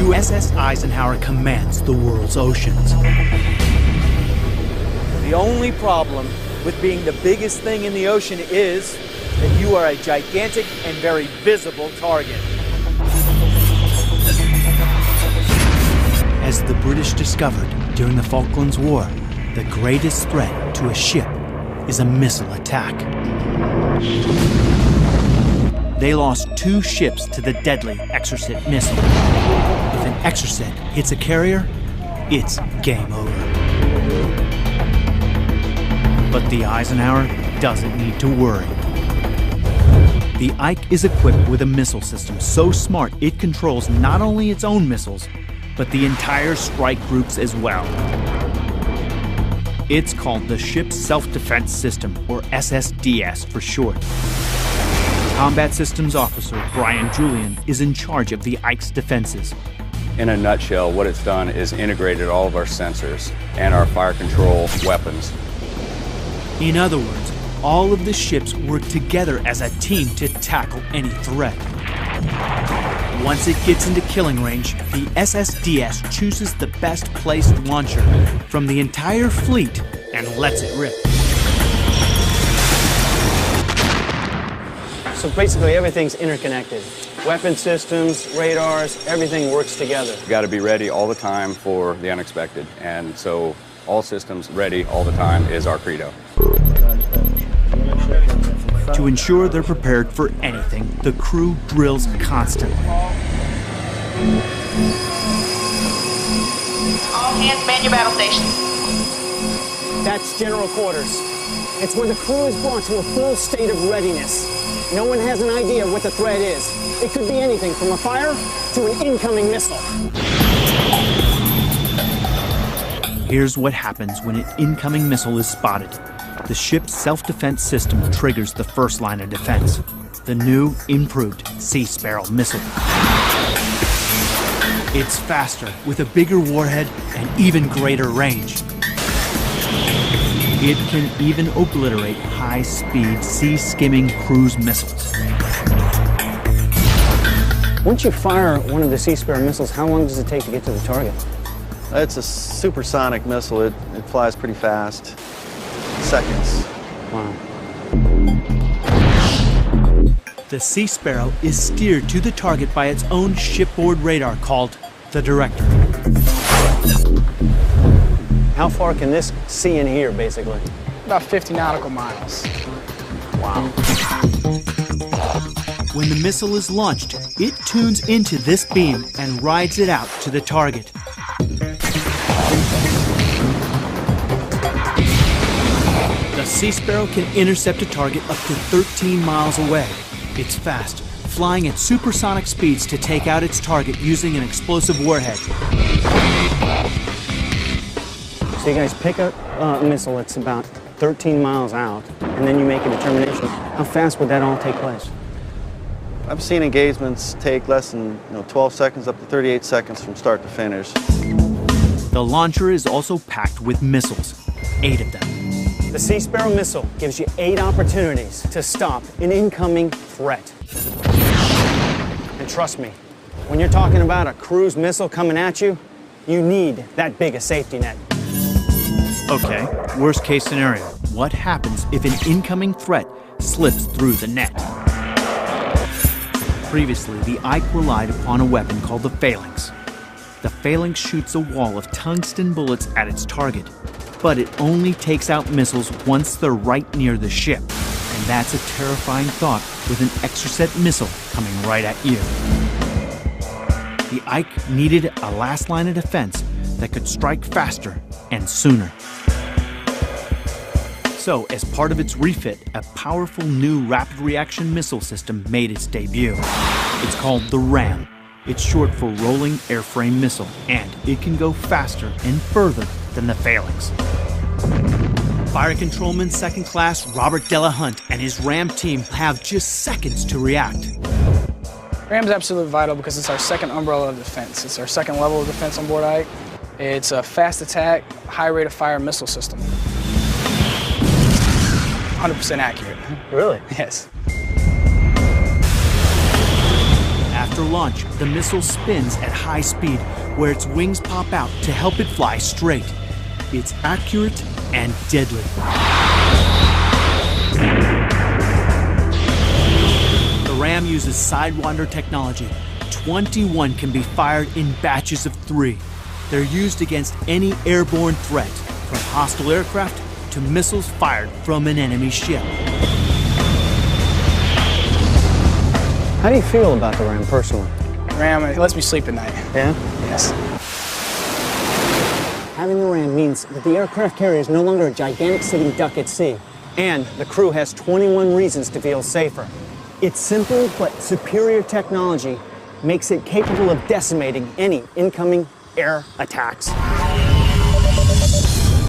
USS Eisenhower commands the world's oceans. The only problem with being the biggest thing in the ocean is that you are a gigantic and very visible target. As the British discovered during the Falklands War, the greatest threat to a ship is a missile attack. They lost 2 ships to the deadly Exocet missile. If an Exocet hits a carrier, it's game over. But the Eisenhower doesn't need to worry. The Ike is equipped with a missile system so smart it controls not only its own missiles, but the entire strike groups as well. It's called the Ship Self-Defense System, or SSDS for short. Combat Systems Officer Brian Julian is in charge of the Ike's defenses. In a nutshell, what it's done is integrated all of our sensors and our fire control weapons. In other words, all of the ships work together as a team to tackle any threat. Once it gets into killing range, the SSDS chooses the best placed launcher from the entire fleet and lets it rip. So basically everything's interconnected. Weapon systems, radars, everything works together. You've got to be ready all the time for the unexpected. And so all systems ready all the time is our credo. To ensure they're prepared for anything, the crew drills constantly. All hands man your battle stations. That's general quarters. It's where the crew is brought to a full state of readiness. No one has an idea what the threat is. It could be anything from a fire to an incoming missile. Here's what happens when an incoming missile is spotted. The ship's self-defense system triggers the first line of defense, the new, improved Sea Sparrow missile. It's faster, with a bigger warhead and even greater range. It can even obliterate high-speed, sea-skimming cruise missiles. Once you fire one of the Sea Sparrow missiles, how long does it take to get to the target? It's a supersonic missile. It flies pretty fast. Seconds. Wow. The Sea Sparrow is steered to the target by its own shipboard radar called the Director. How far can this see and hear, basically? About 50 nautical miles. Wow. When the missile is launched, it tunes into this beam and rides it out to the target. The Sea Sparrow can intercept a target up to 13 miles away. It's fast, flying at supersonic speeds to take out its target using an explosive warhead. So you guys pick up a missile that's about 13 miles out, and then you make a determination. How fast would that all take place? I've seen engagements take less than 12 seconds up to 38 seconds from start to finish. The launcher is also packed with missiles, 8 of them. The Sea Sparrow missile gives you 8 opportunities to stop an incoming threat. And trust me, when you're talking about a cruise missile coming at you, you need that big a safety net. Okay, worst case scenario. What happens if an incoming threat slips through the net? Previously, the Ike relied upon a weapon called the phalanx. The phalanx shoots a wall of tungsten bullets at its target, but it only takes out missiles once they're right near the ship. And that's a terrifying thought with an Exocet missile coming right at you. The Ike needed a last line of defense that could strike faster and sooner. So, as part of its refit, a powerful new rapid reaction missile system made its debut. It's called the RAM. It's short for Rolling Airframe Missile, and it can go faster and further than the phalanx. Fire Controlman Second Class Robert Delahunt and his RAM team have just seconds to react. RAM is absolutely vital because it's our second umbrella of defense. It's our second level of defense on board Ike. It's a fast attack, high rate of fire missile system. 100% accurate. Really? Yes. After launch, the missile spins at high speed, where its wings pop out to help it fly straight. It's accurate and deadly. The Ram uses Sidewinder technology. 21 can be fired in batches of 3. They're used against any airborne threat, from hostile aircraft to missiles fired from an enemy ship. How do you feel about the Ram personally? Ram, it lets me sleep at night. Yeah? Yes. Having the Ram means that the aircraft carrier is no longer a gigantic sitting duck at sea, and the crew has 21 reasons to feel safer. Its simple but superior technology makes it capable of decimating any incoming air attacks.